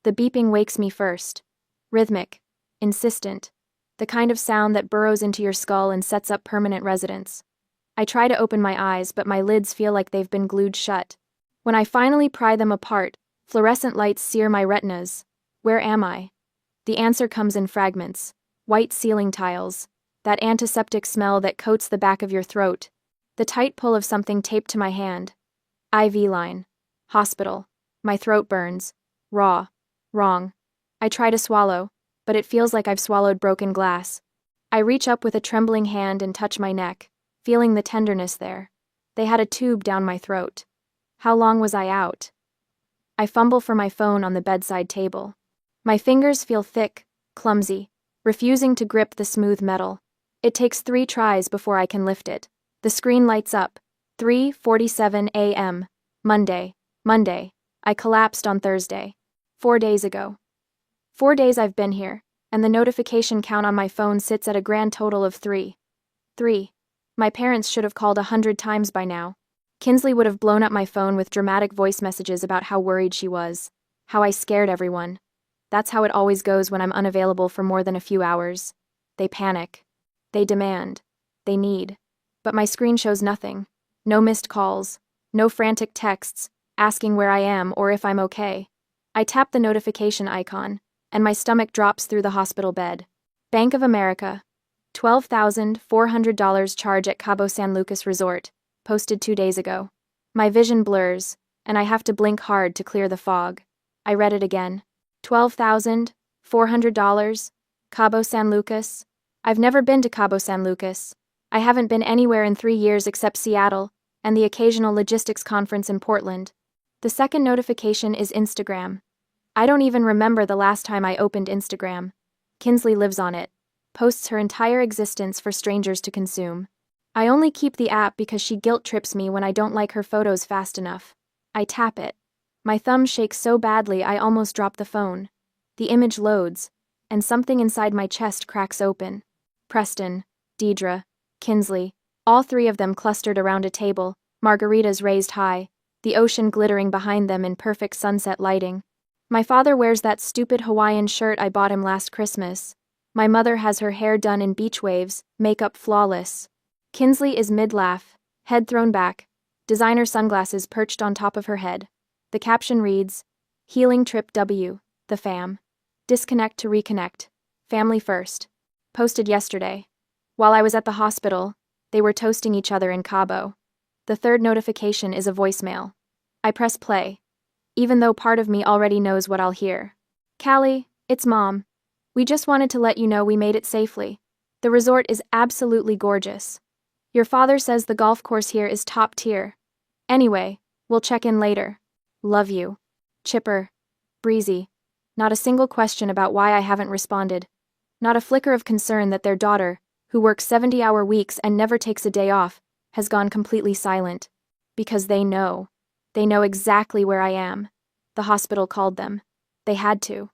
The beeping wakes me first. Rhythmic, insistent, the kind of sound that burrows into your skull and sets up permanent residence. I try to open my eyes, but my lids feel like they've been glued shut. When I finally pry them apart, fluorescent lights sear my retinas. Where am I? The answer comes in fragments. White ceiling tiles. That antiseptic smell that coats the back of your throat. The tight pull of something taped to my hand. IV line. Hospital. My throat burns. Raw. Wrong. I try to swallow, but it feels like I've swallowed broken glass. I reach up with a trembling hand and touch my neck, feeling the tenderness there. They had a tube down my throat. How long was I out? I fumble for my phone on the bedside table. My fingers feel thick, clumsy, refusing to grip the smooth metal. It takes 3 tries before I can lift it. The screen lights up. 3:47 a.m. Monday. I collapsed on Thursday. 4 days ago. 4 days I've been here, and the notification count on my phone sits at a grand total of 3. 3. My parents should have called 100 times by now. Kinsley would have blown up my phone with dramatic voice messages about how worried she was, how I scared everyone. That's how it always goes when I'm unavailable for more than a few hours. They panic. They demand. They need. But my screen shows nothing. No missed calls. No frantic texts, asking where I am or if I'm okay. I tap the notification icon, and my stomach drops through the hospital bed. Bank of America. $12,400 charge at Cabo San Lucas Resort, posted 2 days ago. My vision blurs, and I have to blink hard to clear the fog. I read it again. $12,400, Cabo San Lucas. I've never been to Cabo San Lucas. I haven't been anywhere in 3 years except Seattle and the occasional logistics conference in Portland. The second notification is Instagram. I don't even remember the last time I opened Instagram. Kinsley lives on it, posts her entire existence for strangers to consume. I only keep the app because she guilt trips me when I don't like her photos fast enough. I tap it. My thumb shakes so badly I almost drop the phone. The image loads, and something inside my chest cracks open. Preston, Deidre, Kinsley, all 3 of them clustered around a table, margaritas raised high, the ocean glittering behind them in perfect sunset lighting. My father wears that stupid Hawaiian shirt I bought him last Christmas. My mother has her hair done in beach waves, makeup flawless. Kinsley is mid-laugh, head thrown back, designer sunglasses perched on top of her head. The caption reads, Healing Trip W, the fam. Disconnect to reconnect. Family first. Posted yesterday. While I was at the hospital, they were toasting each other in Cabo. The third notification is a voicemail. I press play, even though part of me already knows what I'll hear. Callie, it's Mom. We just wanted to let you know we made it safely. The resort is absolutely gorgeous. Your father says the golf course here is top tier. Anyway, we'll check in later. Love you. Chipper. Breezy. Not a single question about why I haven't responded. Not a flicker of concern that their daughter, who works 70-hour weeks and never takes a day off, has gone completely silent. Because they know. They know exactly where I am. The hospital called them. They had to.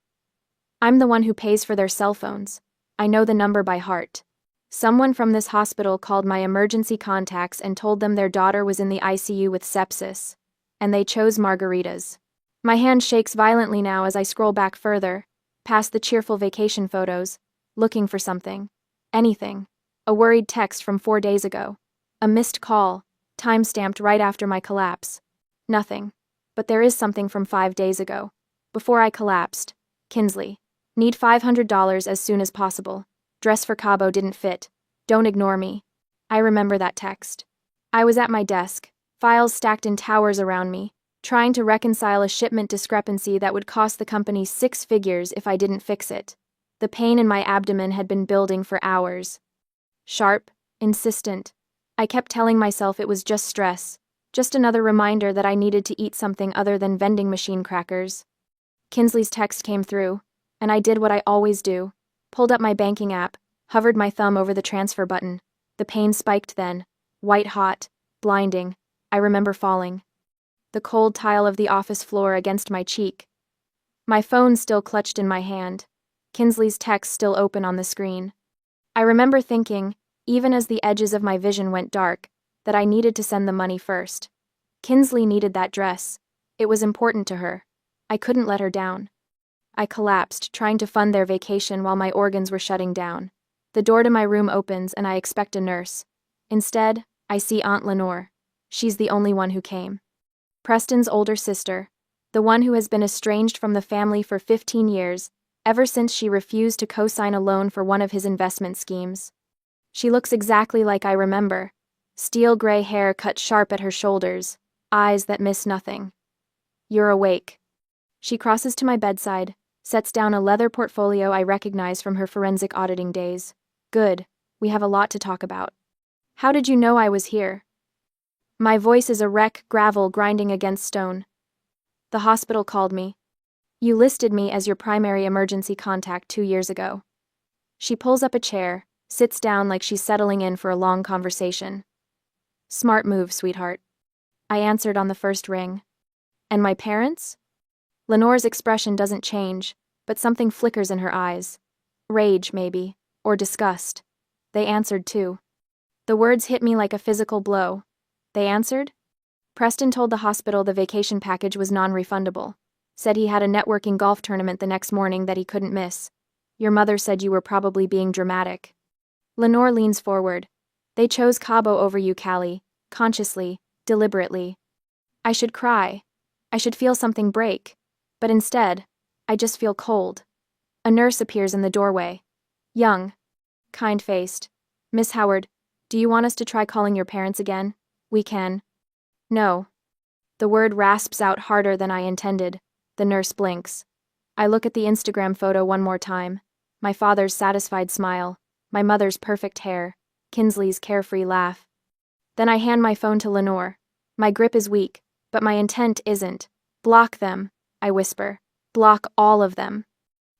I'm the one who pays for their cell phones. I know the number by heart. Someone from this hospital called my emergency contacts and told them their daughter was in the ICU with sepsis. And they chose margaritas. My hand shakes violently now as I scroll back further, past the cheerful vacation photos, looking for something. Anything. A worried text from 4 days ago. A missed call, time-stamped right after my collapse. Nothing. But there is something from 5 days ago. Before I collapsed. Kinsley. Need $500 as soon as possible. Dress for Cabo didn't fit. Don't ignore me. I remember that text. I was at my desk, files stacked in towers around me, trying to reconcile a shipment discrepancy that would cost the company 6 figures if I didn't fix it. The pain in my abdomen had been building for hours. Sharp, insistent. I kept telling myself it was just stress, just another reminder that I needed to eat something other than vending machine crackers. Kinsley's text came through, and I did what I always do, pulled up my banking app, hovered my thumb over the transfer button. The pain spiked then, white hot, blinding. I remember falling. The cold tile of the office floor against my cheek. My phone still clutched in my hand. Kinsley's text still open on the screen. I remember thinking, even as the edges of my vision went dark, that I needed to send the money first. Kinsley needed that dress. It was important to her. I couldn't let her down. I collapsed, trying to fund their vacation while my organs were shutting down. The door to my room opens and I expect a nurse. Instead, I see Aunt Lenore. She's the only one who came. Preston's older sister, the one who has been estranged from the family for 15 years, ever since she refused to co-sign a loan for one of his investment schemes. She looks exactly like I remember. Steel gray hair cut sharp at her shoulders, eyes that miss nothing. "You're awake." She crosses to my bedside, sets down a leather portfolio I recognize from her forensic auditing days. "Good, we have a lot to talk about. How did you know I was here?" My voice is a wreck, gravel grinding against stone. "The hospital called me. You listed me as your primary emergency contact 2 years ago." She pulls up a chair, sits down like she's settling in for a long conversation. "Smart move, sweetheart." I answered on the first ring. "And my parents?" Lenore's expression doesn't change, but something flickers in her eyes. Rage, maybe, or disgust. "They answered too." The words hit me like a physical blow. "They answered?" Preston told the hospital the vacation package was non-refundable. Said he had a networking golf tournament the next morning that he couldn't miss. "Your mother said you were probably being dramatic." Lenore leans forward. "They chose Cabo over you, Callie, consciously, deliberately." I should cry. I should feel something break. But instead, I just feel cold. A nurse appears in the doorway. Young. Kind-faced. "Miss Howard, do you want us to try calling your parents again? We can." "No." The word rasps out harder than I intended. The nurse blinks. I look at the Instagram photo one more time. My father's satisfied smile. My mother's perfect hair. Kinsley's carefree laugh. Then I hand my phone to Lenore. My grip is weak, but my intent isn't. "Block them," I whisper. "Block all of them."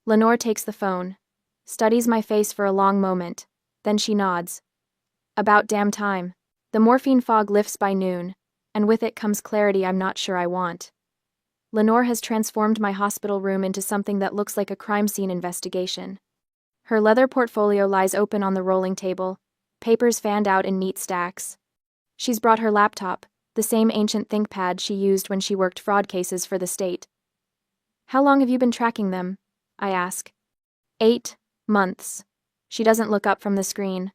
Lenore takes the phone. Studies my face for a long moment. Then she nods. "About damn time." The morphine fog lifts by noon, and with it comes clarity I'm not sure I want. Lenore has transformed my hospital room into something that looks like a crime scene investigation. Her leather portfolio lies open on the rolling table, papers fanned out in neat stacks. She's brought her laptop, the same ancient ThinkPad she used when she worked fraud cases for the state. "How long have you been tracking them?" I ask. 8 months. She doesn't look up from the screen.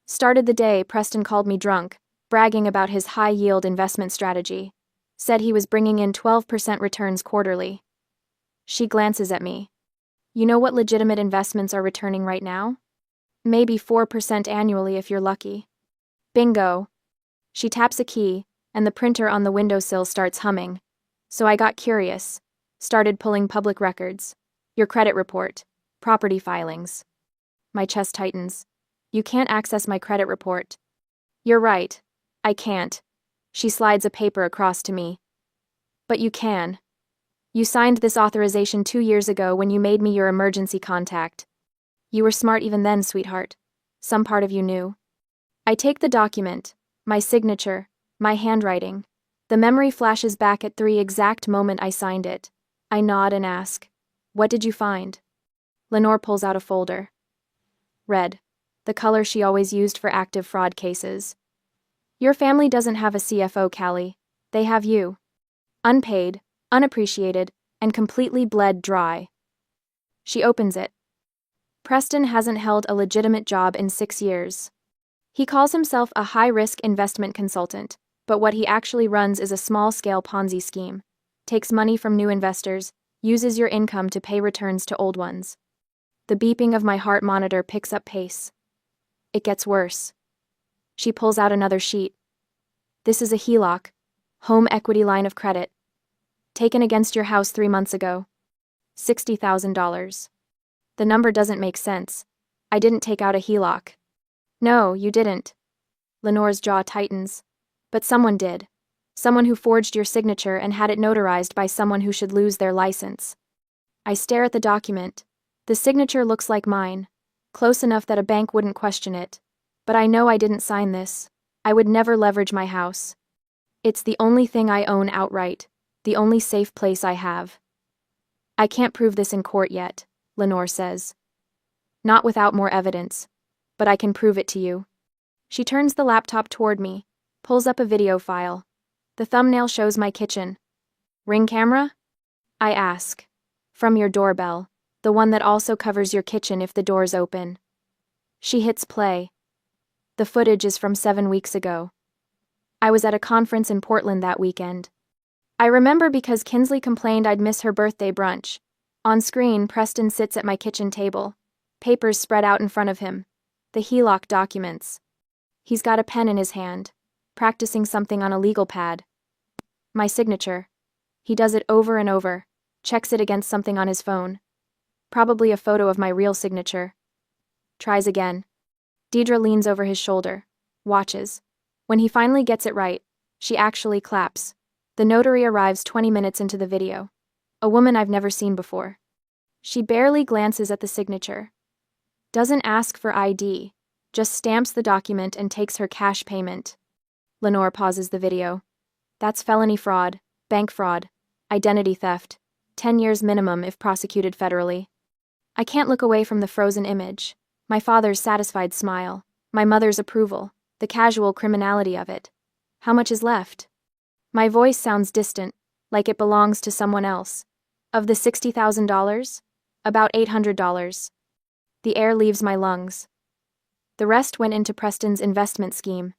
"Started the day Preston called me drunk, bragging about his high-yield investment strategy. Said he was bringing in 12% returns quarterly." She glances at me. "You know what legitimate investments are returning right now? Maybe 4% annually if you're lucky." Bingo. She taps a key, and the printer on the windowsill starts humming. So I got curious. Started pulling public records. Your credit report. Property filings. My chest tightens. "You can't access my credit report." "You're right. I can't." She slides a paper across to me. "But you can. You signed this authorization 2 years ago when you made me your emergency contact. You were smart even then, sweetheart. Some part of you knew." I take the document, my signature, my handwriting. The memory flashes back at the exact moment I signed it. I nod and ask, "What did you find?" Lenore pulls out a folder. Red, the color she always used for active fraud cases. "Your family doesn't have a CFO, Callie. They have you. Unpaid, unappreciated, and completely bled dry." She opens it. Preston hasn't held a legitimate job in 6 years. He calls himself a high-risk investment consultant, but what he actually runs is a small-scale Ponzi scheme. Takes money from new investors, uses your income to pay returns to old ones. The beeping of my heart monitor picks up pace. It gets worse. She pulls out another sheet. "This is a HELOC, home equity line of credit. Taken against your house 3 months ago. $60,000. The number doesn't make sense. I didn't take out a HELOC." "No, you didn't." Lenore's jaw tightens. "But someone did. Someone who forged your signature and had it notarized by someone who should lose their license." I stare at the document. The signature looks like mine. Close enough that a bank wouldn't question it. But I know I didn't sign this. I would never leverage my house. It's the only thing I own outright. The only safe place I have. "I can't prove this in court yet," Lenore says. "Not without more evidence. But I can prove it to you." She turns the laptop toward me, pulls up a video file. The thumbnail shows my kitchen. "Ring camera?" I ask. From your doorbell, the one that also covers your kitchen if the door's open. She hits play. The footage is from 7 weeks ago. I was at a conference in Portland that weekend. I remember because Kinsley complained I'd miss her birthday brunch. On screen, Preston sits at my kitchen table. Papers spread out in front of him. The HELOC documents. He's got a pen in his hand, practicing something on a legal pad. My signature. He does it over and over, checks it against something on his phone. Probably a photo of my real signature. Tries again. Deidre leans over his shoulder, watches. When he finally gets it right, she actually claps. The notary arrives 20 minutes into the video. A woman I've never seen before. She barely glances at the signature. Doesn't ask for ID, just stamps the document and takes her cash payment. Lenore pauses the video. That's felony fraud, bank fraud, identity theft, 10 years minimum if prosecuted federally. I can't look away from the frozen image. My father's satisfied smile, my mother's approval, the casual criminality of it. How much is left? My voice sounds distant, like it belongs to someone else. Of the $60,000? About $800. The air leaves my lungs. The rest went into Preston's investment scheme.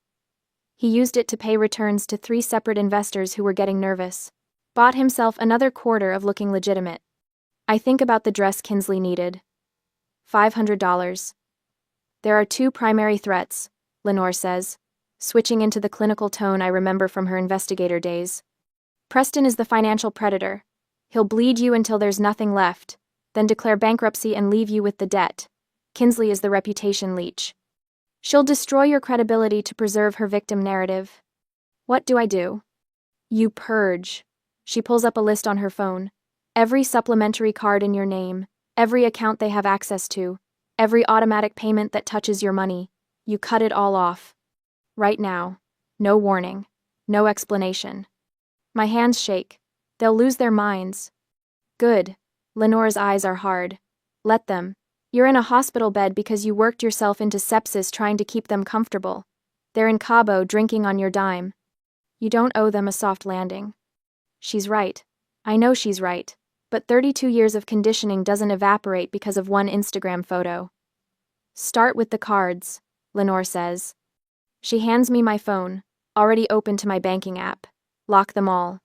He used it to pay returns to 3 separate investors who were getting nervous. Bought himself another quarter of looking legitimate. I think about the dress Kinsley needed. $500. There are 2 primary threats, Lenore says, switching into the clinical tone I remember from her investigator days. Preston is the financial predator. He'll bleed you until there's nothing left, then declare bankruptcy and leave you with the debt. Kinsley is the reputation leech. She'll destroy your credibility to preserve her victim narrative. What do I do? You purge. She pulls up a list on her phone. Every supplementary card in your name, every account they have access to, every automatic payment that touches your money. You cut it all off. Right now. No warning. No explanation. My hands shake. They'll lose their minds. Good. Lenore's eyes are hard. Let them. You're in a hospital bed because you worked yourself into sepsis trying to keep them comfortable. They're in Cabo drinking on your dime. You don't owe them a soft landing. She's right. I know she's right. But 32 years of conditioning doesn't evaporate because of one Instagram photo. Start with the cards, Lenore says. She hands me my phone, already open to my banking app. Lock them all.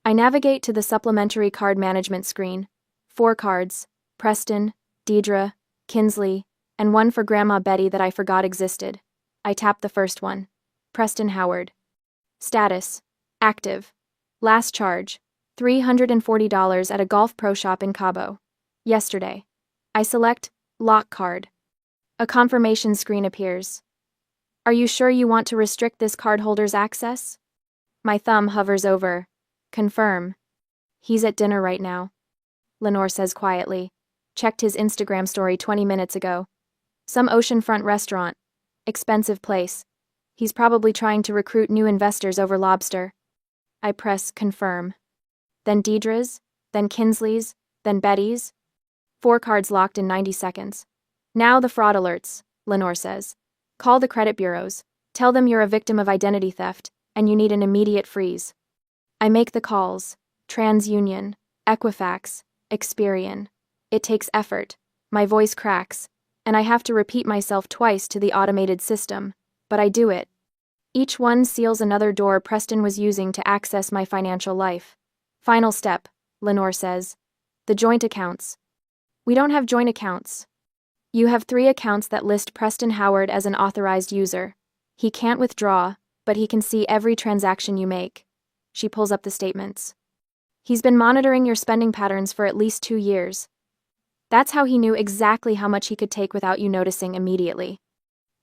I navigate to the supplementary card management screen. 4 cards, Preston, Deidre, Kinsley, and one for Grandma Betty that I forgot existed. I tap the first one. Preston Howard. Status. Active. Last charge. $340 at a golf pro shop in Cabo. Yesterday. I select Lock Card. A confirmation screen appears. Are you sure you want to restrict this cardholder's access? My thumb hovers over. Confirm. He's at dinner right now. Lenore says quietly. Checked his Instagram story 20 minutes ago. Some oceanfront restaurant. Expensive place. He's probably trying to recruit new investors over lobster. I press confirm. Then Deidre's, then Kinsley's, then Betty's. 4 cards locked in 90 seconds. Now the fraud alerts, Lenore says. Call the credit bureaus. Tell them you're a victim of identity theft, and you need an immediate freeze. I make the calls. TransUnion, Equifax, Experian. It takes effort. My voice cracks, and I have to repeat myself twice to the automated system, but I do it. Each one seals another door Preston was using to access my financial life. Final step, Lenore says. The joint accounts. We don't have joint accounts. You have 3 accounts that list Preston Howard as an authorized user. He can't withdraw, but he can see every transaction you make. She pulls up the statements. He's been monitoring your spending patterns for at least 2 years. That's how he knew exactly how much he could take without you noticing immediately.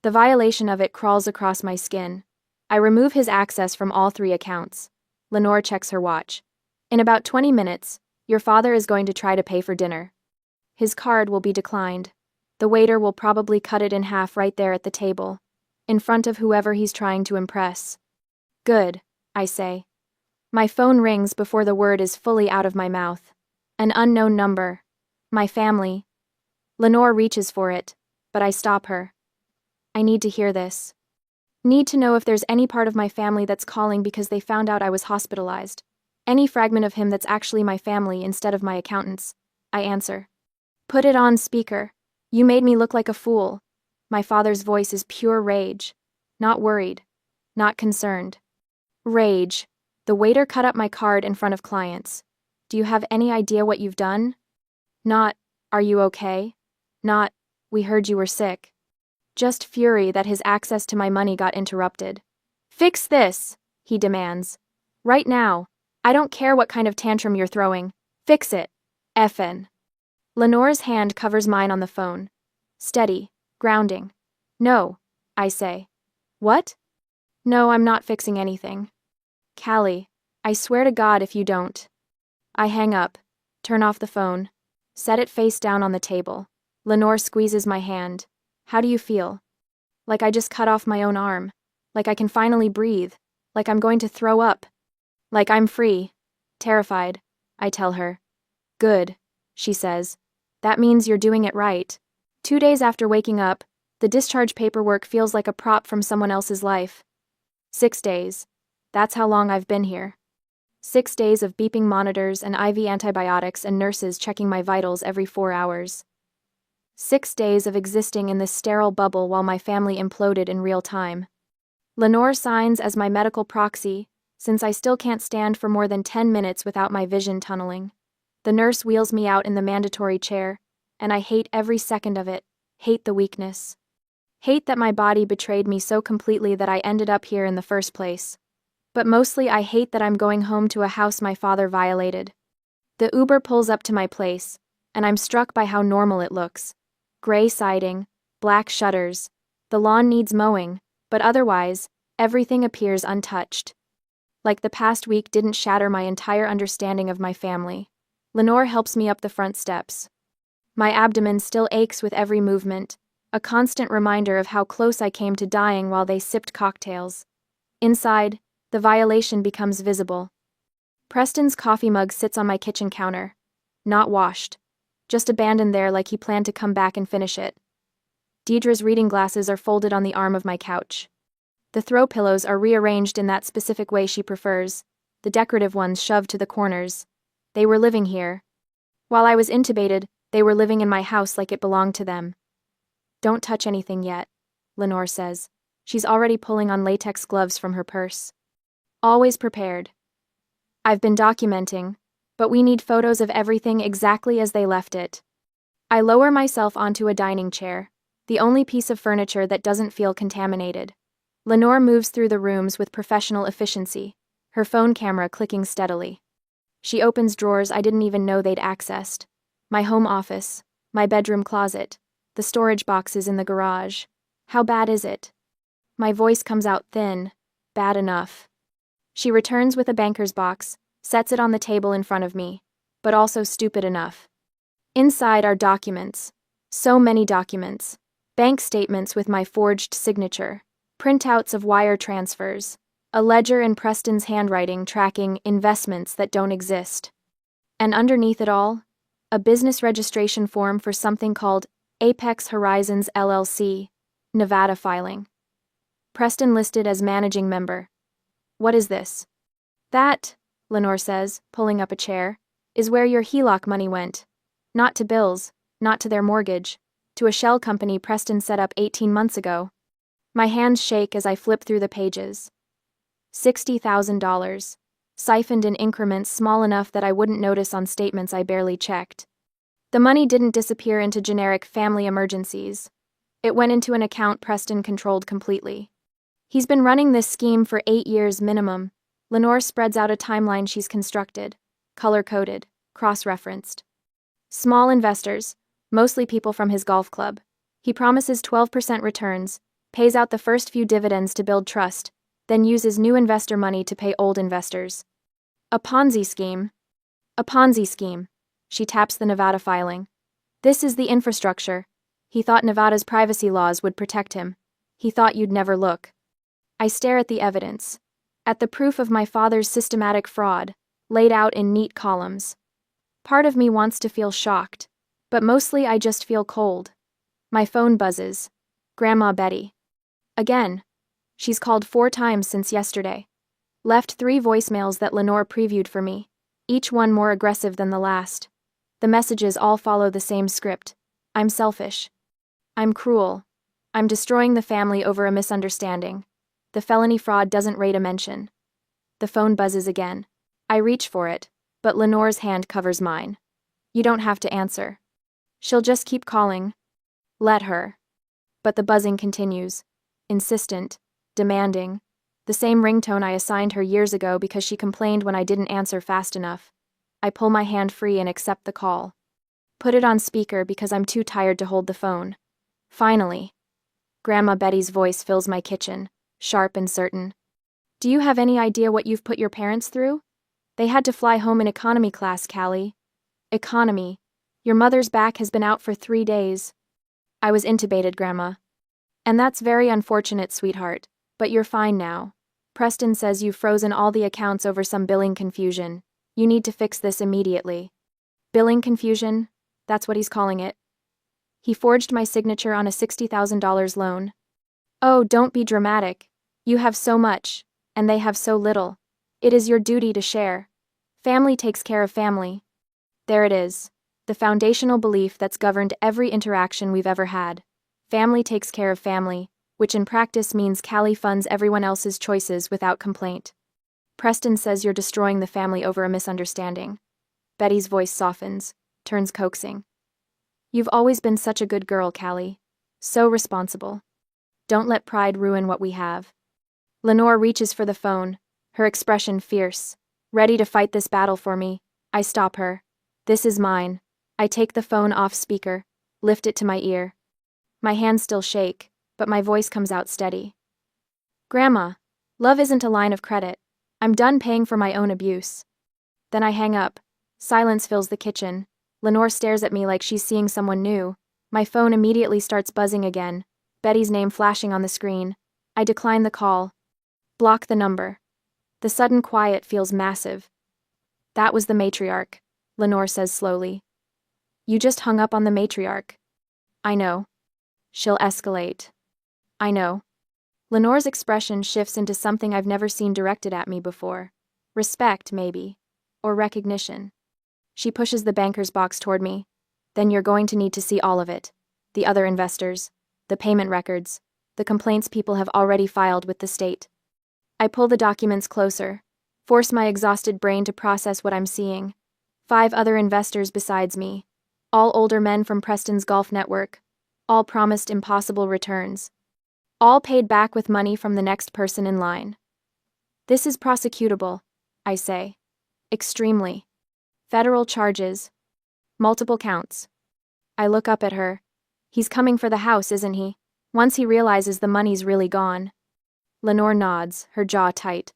The violation of it crawls across my skin. I remove his access from all 3 accounts. Lenore checks her watch. In about 20 minutes, your father is going to try to pay for dinner. His card will be declined. The waiter will probably cut it in half right there at the table, in front of whoever he's trying to impress. Good, I say. My phone rings before the word is fully out of my mouth. An unknown number. My family. Lenore reaches for it, but I stop her. I need to hear this. Need to know if there's any part of my family that's calling because they found out I was hospitalized. Any fragment of him that's actually my family instead of my accountant's. I answer. Put it on speaker. You made me look like a fool. My father's voice is pure rage. Not worried. Not concerned. Rage. The waiter cut up my card in front of clients. Do you have any idea what you've done? Not, are you okay? Not, we heard you were sick. Just fury that his access to my money got interrupted. Fix this, he demands. Right now. I don't care what kind of tantrum you're throwing. Fix it. Effin. Lenore's hand covers mine on the phone. Steady. Grounding. No, I say. What? No, I'm not fixing anything. Callie, I swear to God if you don't. I hang up, turn off the phone, set it face down on the table. Lenore squeezes my hand. How do you feel? Like I just cut off my own arm. Like I can finally breathe. Like I'm going to throw up. Like I'm free. Terrified, I tell her. Good, she says. That means you're doing it right. 2 days after waking up, the discharge paperwork feels like a prop from someone else's life. 6 days. That's how long I've been here. 6 days of beeping monitors and IV antibiotics and nurses checking my vitals every 4 hours. 6 days of existing in this sterile bubble while my family imploded in real time. Lenore signs as my medical proxy, since I still can't stand for more than 10 minutes without my vision tunneling. The nurse wheels me out in the mandatory chair, and I hate every second of it, hate the weakness. Hate that my body betrayed me so completely that I ended up here in the first place. But mostly I hate that I'm going home to a house my father violated. The Uber pulls up to my place, and I'm struck by how normal it looks. Gray siding, black shutters. The lawn needs mowing, but otherwise, everything appears untouched. Like the past week didn't shatter my entire understanding of my family. Lenore helps me up the front steps. My abdomen still aches with every movement, a constant reminder of how close I came to dying while they sipped cocktails. Inside, the violation becomes visible. Preston's coffee mug sits on my kitchen counter. Not washed. Just abandoned there like he planned to come back and finish it. Deidre's reading glasses are folded on the arm of my couch. The throw pillows are rearranged in that specific way she prefers, the decorative ones shoved to the corners. They were living here. While I was intubated, they were living in my house like it belonged to them. Don't touch anything yet, Lenore says. She's already pulling on latex gloves from her purse. Always prepared. I've been documenting, but we need photos of everything exactly as they left it. I lower myself onto a dining chair, the only piece of furniture that doesn't feel contaminated. Lenore moves through the rooms with professional efficiency, her phone camera clicking steadily. She opens drawers I didn't even know they'd accessed. My home office, my bedroom closet, the storage boxes in the garage. How bad is it? My voice comes out thin, bad enough. She returns with a banker's box, sets it on the table in front of me, but also stupid enough. Inside are documents. So many documents. Bank statements with my forged signature. Printouts of wire transfers. A ledger in Preston's handwriting tracking investments that don't exist. And underneath it all, a business registration form for something called Apex Horizons LLC, Nevada filing. Preston listed as managing member. What is this? That, Lenore says, pulling up a chair, is where your HELOC money went. Not to bills, not to their mortgage, to a shell company Preston set up 18 months ago. My hands shake as I flip through the pages. $60,000, siphoned in increments small enough that I wouldn't notice on statements I barely checked. The money didn't disappear into generic family emergencies. It went into an account Preston controlled completely. He's been running this scheme for 8 years minimum. Lenore spreads out a timeline she's constructed, color-coded, cross-referenced. Small investors, mostly people from his golf club. He promises 12% returns, pays out the first few dividends to build trust, then uses new investor money to pay old investors. A Ponzi scheme. A Ponzi scheme. She taps the Nevada filing. This is the infrastructure. He thought Nevada's privacy laws would protect him. He thought you'd never look. I stare at the evidence. At the proof of my father's systematic fraud, laid out in neat columns. Part of me wants to feel shocked, but mostly I just feel cold. My phone buzzes. Grandma Betty. Again. She's called 4 times since yesterday. Left 3 voicemails that Lenore previewed for me, each one more aggressive than the last. The messages all follow the same script. I'm selfish. I'm cruel. I'm destroying the family over a misunderstanding. The felony fraud doesn't rate a mention. The phone buzzes again. I reach for it, but Lenore's hand covers mine. You don't have to answer. She'll just keep calling. Let her. But the buzzing continues. Insistent. Demanding. The same ringtone I assigned her years ago because she complained when I didn't answer fast enough. I pull my hand free and accept the call. Put it on speaker because I'm too tired to hold the phone. Finally. Grandma Betty's voice fills my kitchen, sharp and certain. Do you have any idea what you've put your parents through? They had to fly home in economy class, Callie. Economy. Your mother's back has been out for 3 days. I was intubated, Grandma. And that's very unfortunate, sweetheart, but you're fine now. Preston says you've frozen all the accounts over some billing confusion. You need to fix this immediately. Billing confusion? That's what he's calling it. He forged my signature on a $60,000 loan. Oh, don't be dramatic. You have so much, and they have so little. It is your duty to share. Family takes care of family. There it is. The foundational belief that's governed every interaction we've ever had. Family takes care of family, which in practice means Callie funds everyone else's choices without complaint. Preston says you're destroying the family over a misunderstanding. Betty's voice softens, turns coaxing. You've always been such a good girl, Callie. So responsible. Don't let pride ruin what we have. Lenore reaches for the phone, her expression fierce. Ready to fight this battle for me. I stop her. This is mine. I take the phone off speaker, lift it to my ear. My hands still shake, but my voice comes out steady. Grandma, love isn't a line of credit. I'm done paying for my own abuse. Then I hang up. Silence fills the kitchen. Lenore stares at me like she's seeing someone new. My phone immediately starts buzzing again, Betty's name flashing on the screen. I decline the call. Block the number. The sudden quiet feels massive. That was the matriarch, Lenore says slowly. You just hung up on the matriarch. I know. She'll escalate. I know. Lenore's expression shifts into something I've never seen directed at me before. Respect, maybe. Or recognition. She pushes the banker's box toward me. Then you're going to need to see all of it. The other investors. The payment records. The complaints people have already filed with the state. I pull the documents closer. Force my exhausted brain to process what I'm seeing. 5 other investors besides me. All older men from Preston's golf network. All promised impossible returns. All paid back with money from the next person in line. This is prosecutable, I say. Extremely. Federal charges. Multiple counts. I look up at her. He's coming for the house, isn't he? Once he realizes the money's really gone. Lenore nods, her jaw tight.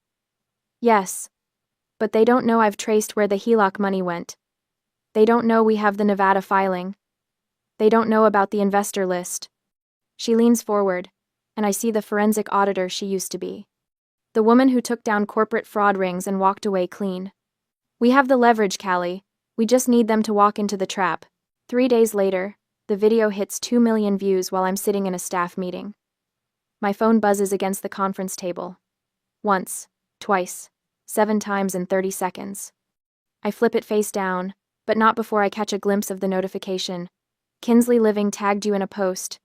Yes. But they don't know I've traced where the HELOC money went. They don't know we have the Nevada filing. They don't know about the investor list. She leans forward, and I see the forensic auditor she used to be. The woman who took down corporate fraud rings and walked away clean. We have the leverage, Callie. We just need them to walk into the trap. 3 days later, the video hits 2 million views while I'm sitting in a staff meeting. My phone buzzes against the conference table. Once, twice, 7 times in 30 seconds. I flip it face down, but not before I catch a glimpse of the notification. Kinsley Living tagged you in a post.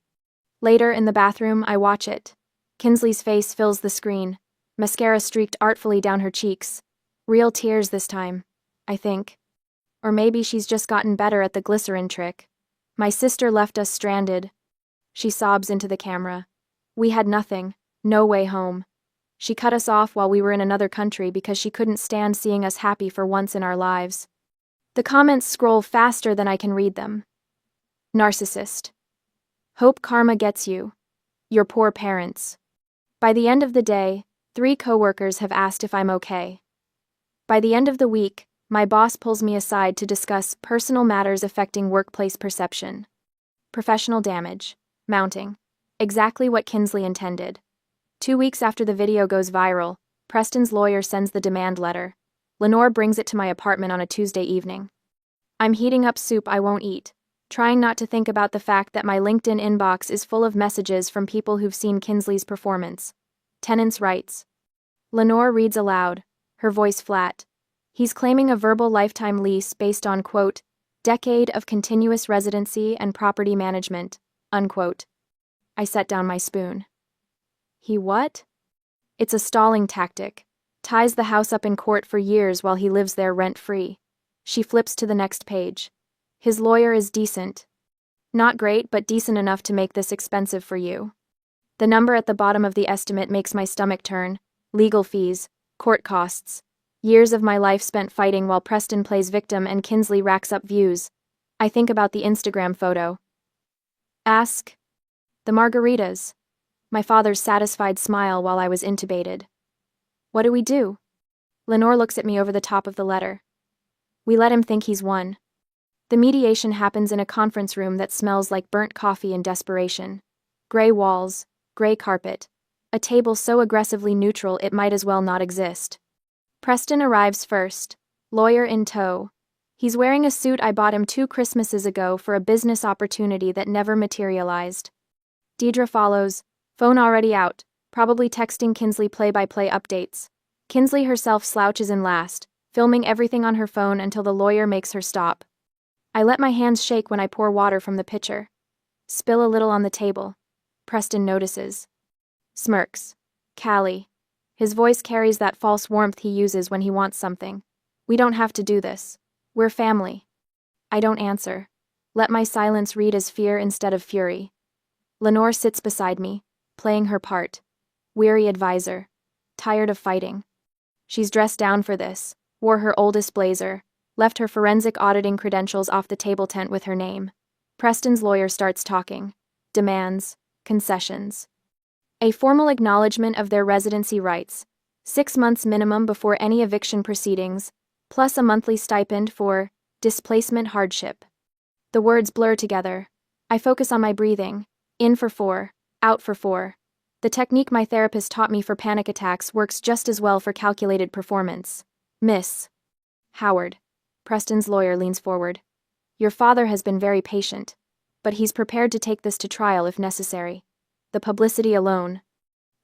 Later, in the bathroom, I watch it. Kinsley's face fills the screen, mascara streaked artfully down her cheeks. Real tears this time, I think. Or maybe she's just gotten better at the glycerin trick. My sister left us stranded. She sobs into the camera. We had nothing, no way home. She cut us off while we were in another country because she couldn't stand seeing us happy for once in our lives. The comments scroll faster than I can read them. Narcissist. Hope karma gets you. Your poor parents. By the end of the day, 3 coworkers have asked if I'm okay. By the end of the week, my boss pulls me aside to discuss personal matters affecting workplace perception. Professional damage. Mounting. Exactly what Kinsley intended. 2 weeks after the video goes viral, Preston's lawyer sends the demand letter. Lenore brings it to my apartment on a Tuesday evening. I'm heating up soup I won't eat, trying not to think about the fact that my LinkedIn inbox is full of messages from people who've seen Kinsley's performance. Tenants' rights. Lenore reads aloud, her voice flat. He's claiming a verbal lifetime lease based on, quote, Decade of continuous residency and property management, unquote. I set down my spoon. He what? It's a stalling tactic. Ties the house up in court for years while he lives there rent-free. She flips to the next page. His lawyer is decent. Not great, but decent enough to make this expensive for you. The number at the bottom of the estimate makes my stomach turn. Legal fees, court costs. Years of my life spent fighting while Preston plays victim and Kinsley racks up views. I think about the Instagram photo. Ask. The margaritas. My father's satisfied smile while I was intubated. What do we do? Lenore looks at me over the top of the letter. We let him think he's won. The mediation happens in a conference room that smells like burnt coffee and desperation. Gray walls, gray carpet. A table so aggressively neutral it might as well not exist. Preston arrives first, lawyer in tow. He's wearing a suit I bought him 2 Christmases ago for a business opportunity that never materialized. Deidre follows, phone already out, probably texting Kinsley play-by-play updates. Kinsley herself slouches in last, filming everything on her phone until the lawyer makes her stop. I let my hands shake when I pour water from the pitcher. Spill a little on the table. Preston notices. Smirks. Callie. His voice carries that false warmth he uses when he wants something. We don't have to do this. We're family. I don't answer. Let my silence read as fear instead of fury. Lenore sits beside me, playing her part. Weary advisor. Tired of fighting. She's dressed down for this, wore her oldest blazer, left her forensic auditing credentials off the table tent with her name. Preston's lawyer starts talking. Demands. Concessions. A formal acknowledgement of their residency rights. 6 months minimum before any eviction proceedings, plus a monthly stipend for displacement hardship. The words blur together. I focus on my breathing. In for 4, out for 4. The technique my therapist taught me for panic attacks works just as well for calculated performance. Miss Howard. Preston's lawyer leans forward. Your father has been very patient, but he's prepared to take this to trial if necessary. The publicity alone.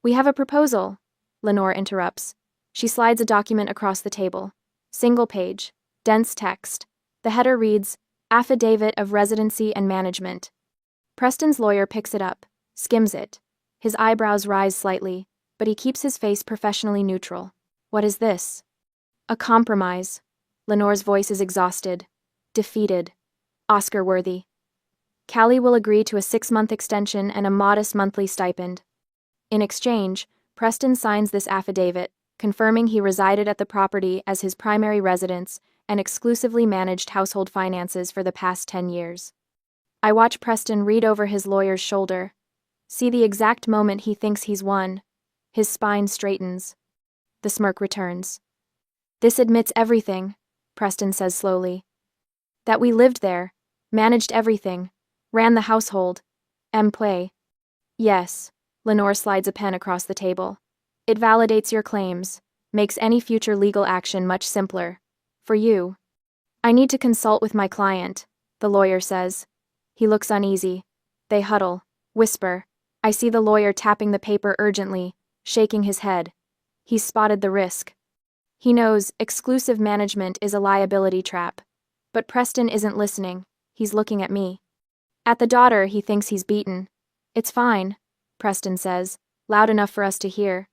We have a proposal, Lenore interrupts. She slides a document across the table. Single page. Dense text. The header reads, Affidavit of Residency and Management. Preston's lawyer picks it up, skims it. His eyebrows rise slightly, but he keeps his face professionally neutral. What is this? A compromise. Lenore's voice is exhausted. Defeated. Oscar-worthy. Callie will agree to a 6-month extension and a modest monthly stipend. In exchange, Preston signs this affidavit, confirming he resided at the property as his primary residence and exclusively managed household finances for the past 10 years. I watch Preston read over his lawyer's shoulder. See the exact moment he thinks he's won. His spine straightens. The smirk returns. This admits everything, Preston says slowly. That we lived there, managed everything, ran the household. Employé. Yes, Lenore slides a pen across the table. It validates your claims, makes any future legal action much simpler. For you. I need to consult with my client, the lawyer says. He looks uneasy. They huddle, whisper. I see the lawyer tapping the paper urgently, shaking his head. He's spotted the risk. He knows exclusive management is a liability trap. But Preston isn't listening. He's looking at me. At the daughter, he thinks he's beaten. It's fine, Preston says, loud enough for us to hear.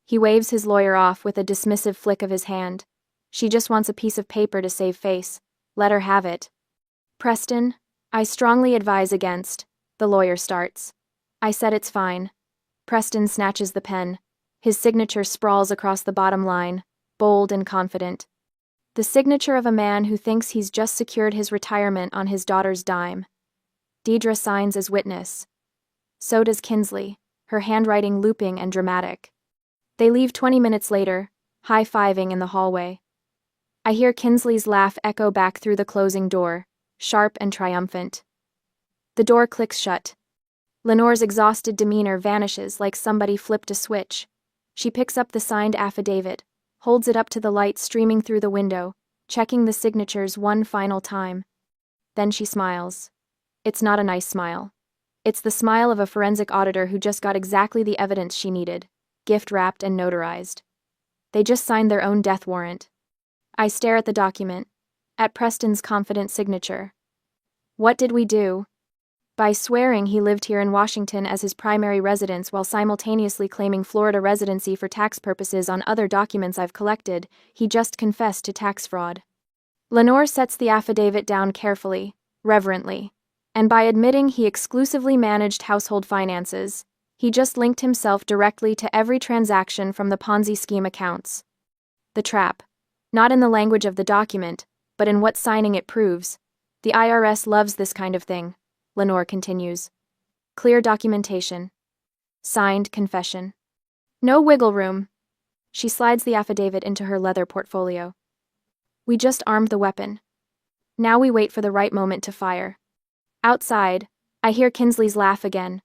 He waves his lawyer off with a dismissive flick of his hand. She just wants a piece of paper to save face. Let her have it. Preston, I strongly advise against, the lawyer starts. I said it's fine. Preston snatches the pen. His signature sprawls across the bottom line, bold and confident. The signature of a man who thinks he's just secured his retirement on his daughter's dime. Deidre signs as witness. So does Kinsley, her handwriting looping and dramatic. They leave 20 minutes later, high-fiving in the hallway. I hear Kinsley's laugh echo back through the closing door, sharp and triumphant. The door clicks shut. Lenore's exhausted demeanor vanishes like somebody flipped a switch. She picks up the signed affidavit, holds it up to the light streaming through the window, checking the signatures one final time. Then she smiles. It's not a nice smile. It's the smile of a forensic auditor who just got exactly the evidence she needed, gift-wrapped and notarized. They just signed their own death warrant. I stare at the document. At Preston's confident signature. What did we do? By swearing he lived here in Washington as his primary residence while simultaneously claiming Florida residency for tax purposes on other documents I've collected, he just confessed to tax fraud. Lenore sets the affidavit down carefully, reverently. And by admitting he exclusively managed household finances, he just linked himself directly to every transaction from the Ponzi scheme accounts. The trap. Not in the language of the document, but in what signing it proves. The IRS loves this kind of thing, Lenore continues. Clear documentation. Signed confession. No wiggle room. She slides the affidavit into her leather portfolio. We just armed the weapon. Now we wait for the right moment to fire. Outside, I hear Kinsley's laugh again.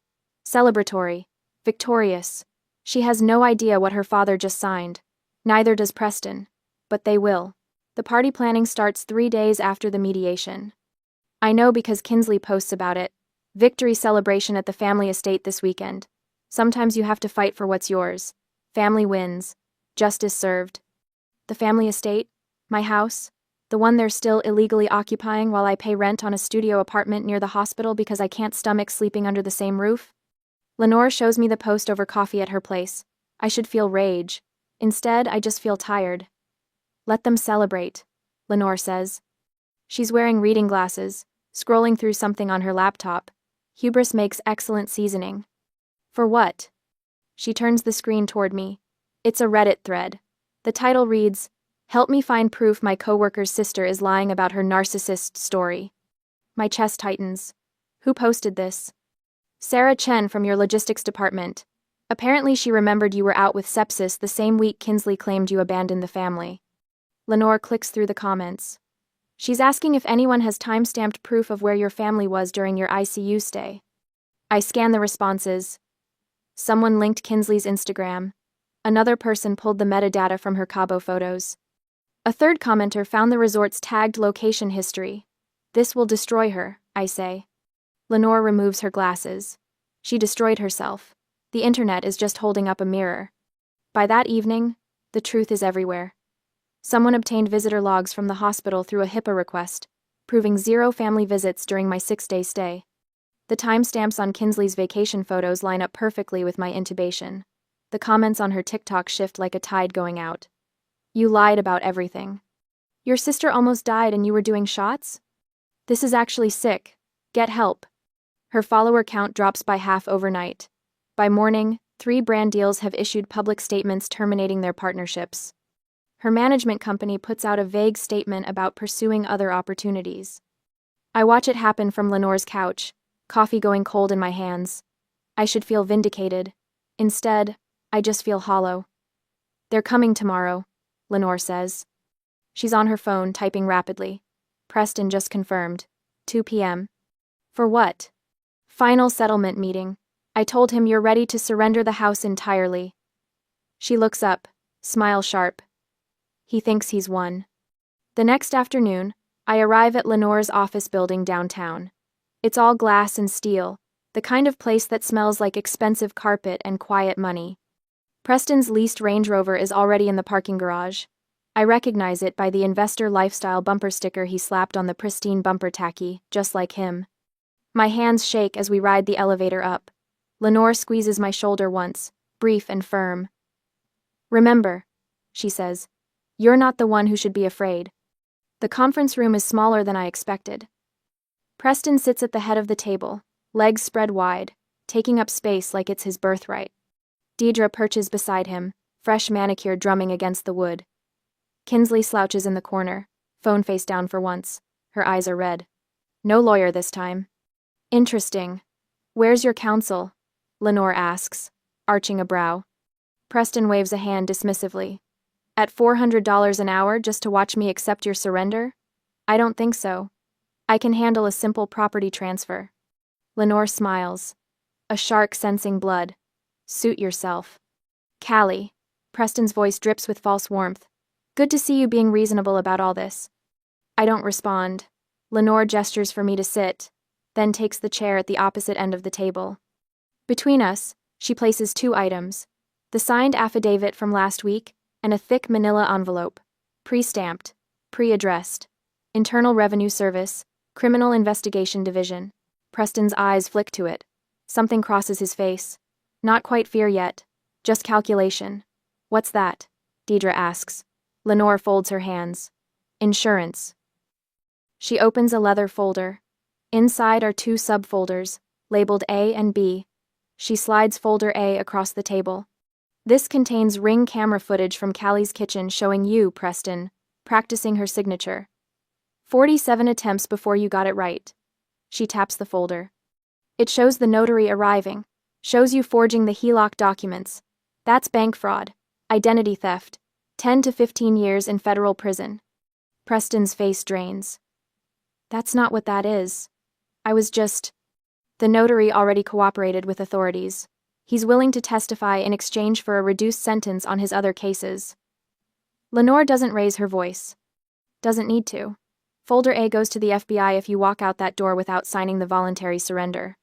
Celebratory. Victorious. She has no idea what her father just signed. Neither does Preston. But they will. The party planning starts 3 days after the mediation. I know because Kinsley posts about it. Victory celebration at the family estate this weekend. Sometimes you have to fight for what's yours. Family wins. Justice served. The family estate? My house? The one they're still illegally occupying while I pay rent on a studio apartment near the hospital because I can't stomach sleeping under the same roof? Lenore shows me the post over coffee at her place. I should feel rage. Instead, I just feel tired. Let them celebrate, Lenore says. She's wearing reading glasses, scrolling through something on her laptop. Hubris makes excellent seasoning. For what? She turns the screen toward me. It's a Reddit thread. The title reads, "Help me find proof my coworker's sister is lying about her narcissist story." My chest tightens. Who posted this? Sarah Chen from your logistics department. Apparently she remembered you were out with sepsis the same week Kinsley claimed you abandoned the family. Lenore clicks through the comments. She's asking if anyone has time-stamped proof of where your family was during your ICU stay. I scan the responses. Someone linked Kinsley's Instagram. Another person pulled the metadata from her Cabo photos. A third commenter found the resort's tagged location history. This will destroy her, I say. Lenore removes her glasses. She destroyed herself. The internet is just holding up a mirror. By that evening, the truth is everywhere. Someone obtained visitor logs from the hospital through a HIPAA request, proving 0 family visits during my 6-day stay. The timestamps on Kinsley's vacation photos line up perfectly with my intubation. The comments on her TikTok shift like a tide going out. You lied about everything. Your sister almost died and you were doing shots? This is actually sick. Get help. Her follower count drops by half overnight. By morning, 3 brand deals have issued public statements terminating their partnerships. Her management company puts out a vague statement about pursuing other opportunities. I watch it happen from Lenore's couch, coffee going cold in my hands. I should feel vindicated. Instead, I just feel hollow. They're coming tomorrow, Lenore says. She's on her phone, typing rapidly. Preston just confirmed. 2 p.m. For what? Final settlement meeting. I told him you're ready to surrender the house entirely. She looks up, smile sharp. He thinks he's won. The next afternoon, I arrive at Lenore's office building downtown. It's all glass and steel, the kind of place that smells like expensive carpet and quiet money. Preston's leased Range Rover is already in the parking garage. I recognize it by the investor lifestyle bumper sticker he slapped on the pristine bumper tacky, just like him. My hands shake as we ride the elevator up. Lenore squeezes my shoulder once, brief and firm. Remember, she says, you're not the one who should be afraid. The conference room is smaller than I expected. Preston sits at the head of the table, legs spread wide, taking up space like it's his birthright. Deidre perches beside him, fresh manicure drumming against the wood. Kinsley slouches in the corner, phone face down for once. Her eyes are red. No lawyer this time. Interesting. Where's your counsel? Lenore asks, arching a brow. Preston waves a hand dismissively. At $400 an hour just to watch me accept your surrender? I don't think so. I can handle a simple property transfer. Lenore smiles. A shark sensing blood. Suit yourself. Callie. Preston's voice drips with false warmth. Good to see you being reasonable about all this. I don't respond. Lenore gestures for me to sit, then takes the chair at the opposite end of the table. Between us, she places 2 items. The signed affidavit from last week, and a thick manila envelope. Pre-stamped. Pre-addressed. Internal Revenue Service, Criminal Investigation Division. Preston's eyes flick to it. Something crosses his face. Not quite fear yet. Just calculation. What's that? Deidre asks. Lenore folds her hands. Insurance. She opens a leather folder. Inside are two subfolders, labeled A and B. She slides folder A across the table. This contains Ring camera footage from Callie's kitchen showing you, Preston, practicing her signature. 47 attempts before you got it right. She taps the folder. It shows the notary arriving, shows you forging the HELOC documents. That's bank fraud, identity theft, 10 to 15 years in federal prison. Preston's face drains. That's not what that is. I was just... The notary already cooperated with authorities. He's willing to testify in exchange for a reduced sentence on his other cases. Lenore doesn't raise her voice. Doesn't need to. Folder A goes to the FBI if you walk out that door without signing the voluntary surrender.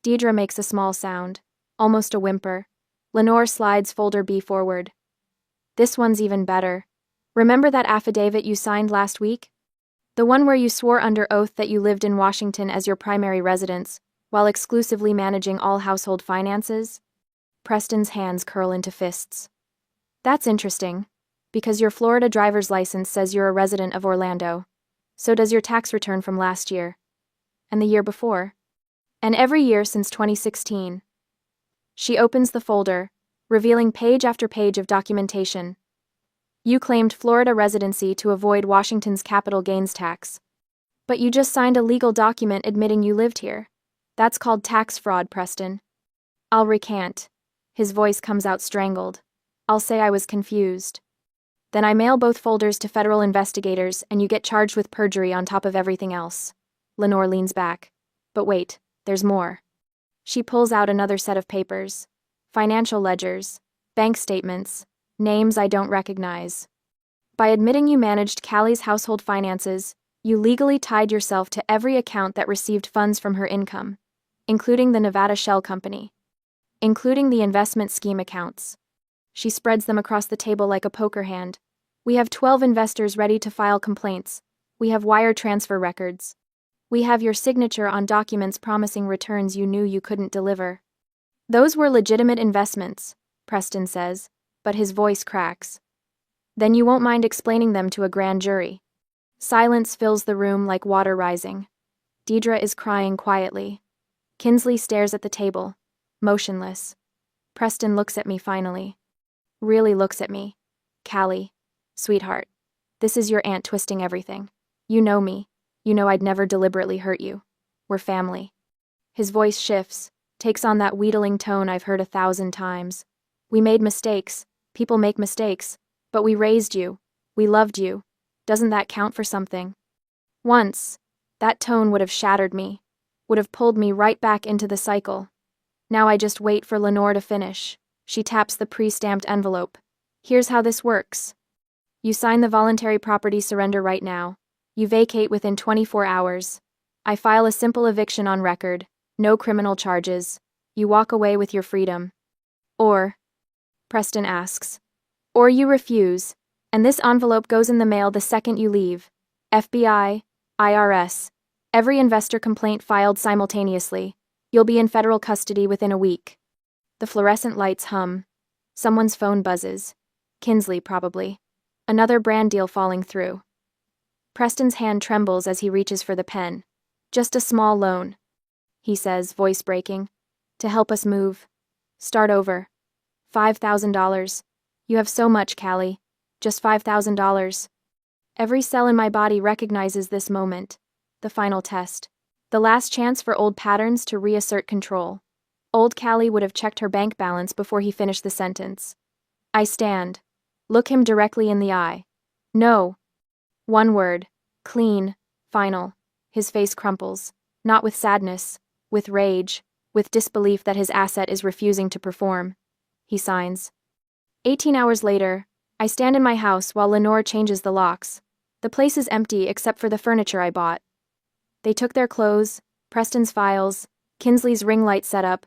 Deidre makes a small sound, almost a whimper. Lenore slides folder B forward. This one's even better. Remember that affidavit you signed last week? The one where you swore under oath that you lived in Washington as your primary residence, while exclusively managing all household finances? Preston's hands curl into fists. That's interesting, because your Florida driver's license says you're a resident of Orlando. So does your tax return from last year. And the year before. And every year since 2016. She opens the folder, revealing page after page of documentation. You claimed Florida residency to avoid Washington's capital gains tax. But you just signed a legal document admitting you lived here. That's called tax fraud, Preston. I'll recant. His voice comes out strangled. I'll say I was confused. Then I mail both folders to federal investigators and you get charged with perjury on top of everything else. Lenore leans back. But wait, there's more. She pulls out another set of papers. Financial ledgers, bank statements, names I don't recognize. By admitting you managed Callie's household finances, you legally tied yourself to every account that received funds from her income, including the Nevada Shell Company, including the investment scheme accounts. She spreads them across the table like a poker hand. We have 12 investors ready to file complaints. We have wire transfer records. We have your signature on documents promising returns you knew you couldn't deliver. Those were legitimate investments, Preston says, but his voice cracks. Then you won't mind explaining them to a grand jury. Silence fills the room like water rising. Deidre is crying quietly. Kinsley stares at the table, motionless. Preston looks at me finally. Really looks at me. Callie, sweetheart, this is your aunt twisting everything. You know me. You know I'd never deliberately hurt you. We're family. His voice shifts, takes on that wheedling tone I've heard 1,000 times. We made mistakes. People make mistakes. But we raised you. We loved you. Doesn't that count for something? Once, that tone would have shattered me, would have pulled me right back into the cycle. Now I just wait for Lenore to finish. She taps the pre-stamped envelope. Here's how this works. You sign the voluntary property surrender right now. You vacate within 24 hours. I file a simple eviction on record. No criminal charges. You walk away with your freedom. Or, Preston asks, or you refuse, and this envelope goes in the mail the second you leave. FBI, IRS, every investor complaint filed simultaneously. You'll be in federal custody within a week. The fluorescent lights hum. Someone's phone buzzes. Kinsley, probably. Another brand deal falling through. Preston's hand trembles as he reaches for the pen. Just a small loan, he says, voice breaking. To help us move. Start over. $5,000. You have so much, Callie. Just $5,000. Every cell in my body recognizes this moment. The final test. The last chance for old patterns to reassert control. Old Callie would have checked her bank balance before he finished the sentence. I stand. Look him directly in the eye. No. One word. Clean. Final. His face crumples. Not with sadness. With rage. With disbelief that his asset is refusing to perform. He signs. 18 hours later, I stand in my house while Lenore changes the locks. The place is empty except for the furniture I bought. They took their clothes, Preston's files, Kinsley's ring light setup.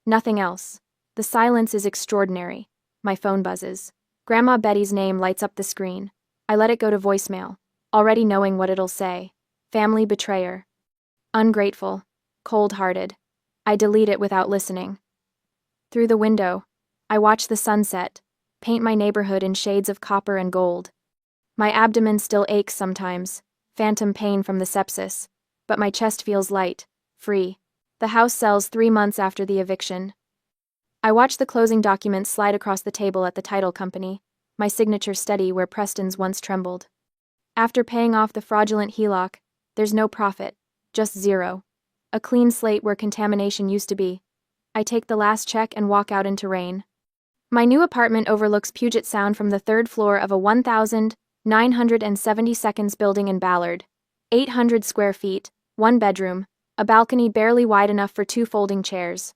Nothing else. The silence is extraordinary. My phone buzzes. Grandma Betty's name lights up the screen. I let it go to voicemail. already knowing what it'll say. Family betrayer. Ungrateful. Cold-hearted. I delete it without listening. Through the window, I watch the sunset, paint my neighborhood in shades of copper and gold. My abdomen still aches sometimes, phantom pain from the sepsis, but my chest feels light, free. The house sells 3 months after the eviction. I watch the closing documents slide across the table at the title company, my signature steady where Preston's once trembled. After paying off the fraudulent HELOC, there's no profit, just zero. A clean slate where contamination used to be. I take the last check and walk out into rain. My new apartment overlooks Puget Sound from the 3rd floor of a 1,972 building in Ballard. 800 square feet, 1 bedroom, a balcony barely wide enough for 2 folding chairs.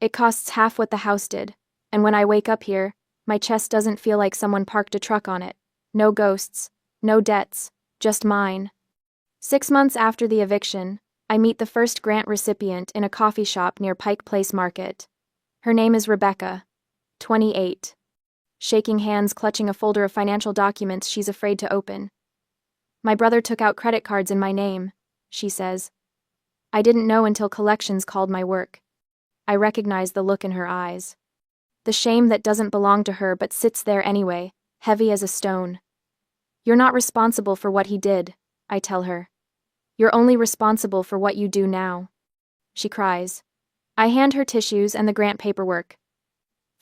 It costs half what the house did, and when I wake up here, my chest doesn't feel like someone parked a truck on it. No ghosts, no debts, just mine. 6 months after the eviction, I meet the first grant recipient in a coffee shop near Pike Place Market. Her name is Rebecca, 28. Shaking hands, clutching a folder of financial documents she's afraid to open. My brother took out credit cards in my name, she says. I didn't know until collections called my work. I recognize the look in her eyes. The shame that doesn't belong to her but sits there anyway, heavy as a stone. You're not responsible for what he did, I tell her. You're only responsible for what you do now. She cries. I hand her tissues and the grant paperwork.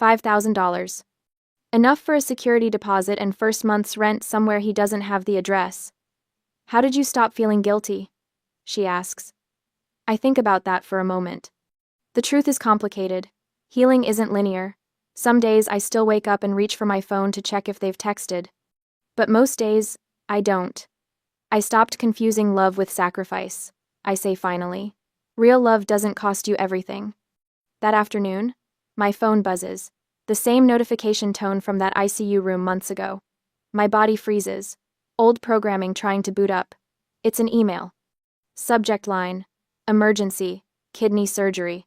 $5,000. Enough for a security deposit and first month's rent somewhere he doesn't have the address. How did you stop feeling guilty? She asks. I think about that for a moment. The truth is complicated. Healing isn't linear. Some days I still wake up and reach for my phone to check if they've texted. But most days, I don't. I stopped confusing love with sacrifice, I say finally. Real love doesn't cost you everything. That afternoon, my phone buzzes, the same notification tone from that ICU room months ago. My body freezes, old programming trying to boot up. It's an email. Subject line, emergency, kidney surgery.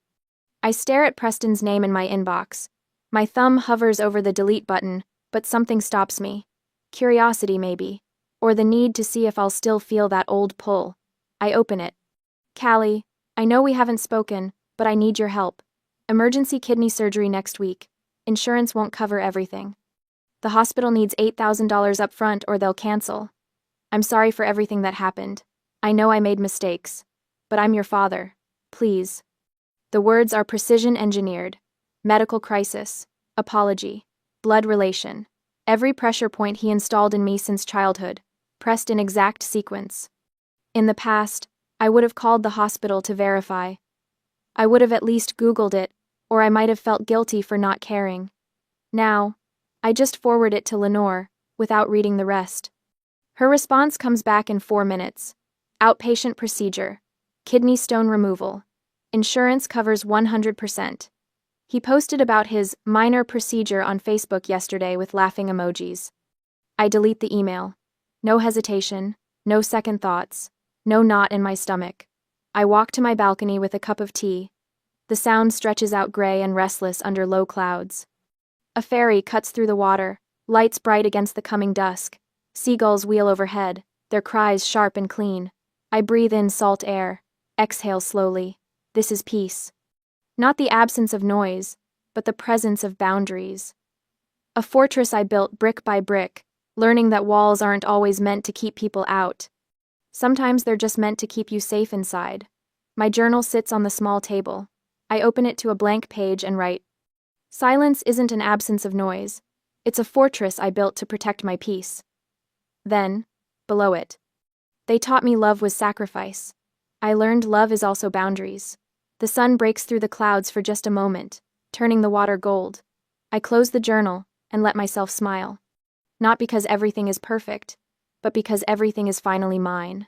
I stare at Preston's name in my inbox. My thumb hovers over the delete button, but something stops me. Curiosity maybe. Or the need to see if I'll still feel that old pull. I open it. Callie, I know we haven't spoken, but I need your help. Emergency kidney surgery next week. Insurance won't cover everything. The hospital needs $8,000 up front or they'll cancel. I'm sorry for everything that happened. I know I made mistakes. But I'm your father. Please. The words are precision engineered. Medical crisis. Apology. Blood relation. Every pressure point he installed in me since childhood, pressed in exact sequence. In the past, I would have called the hospital to verify. I would have at least Googled it, or I might have felt guilty for not caring. Now, I just forward it to Lenore, without reading the rest. Her response comes back in 4 minutes. Outpatient procedure. Kidney stone removal. Insurance covers 100%. He posted about his minor procedure on Facebook yesterday with laughing emojis. I delete the email. No hesitation, no second thoughts, no knot in my stomach. I walk to my balcony with a cup of tea. The sound stretches out gray and restless under low clouds. A ferry cuts through the water, lights bright against the coming dusk. Seagulls wheel overhead, their cries sharp and clean. I breathe in salt air, exhale slowly. This is peace. Not the absence of noise, but the presence of boundaries. A fortress I built brick by brick, learning that walls aren't always meant to keep people out. Sometimes they're just meant to keep you safe inside. My journal sits on the small table. I open it to a blank page and write, Silence isn't an absence of noise. It's a fortress I built to protect my peace. Then, below it, they taught me love was sacrifice. I learned love is also boundaries. The sun breaks through the clouds for just a moment, turning the water gold. I close the journal and let myself smile. Not because everything is perfect, but because everything is finally mine.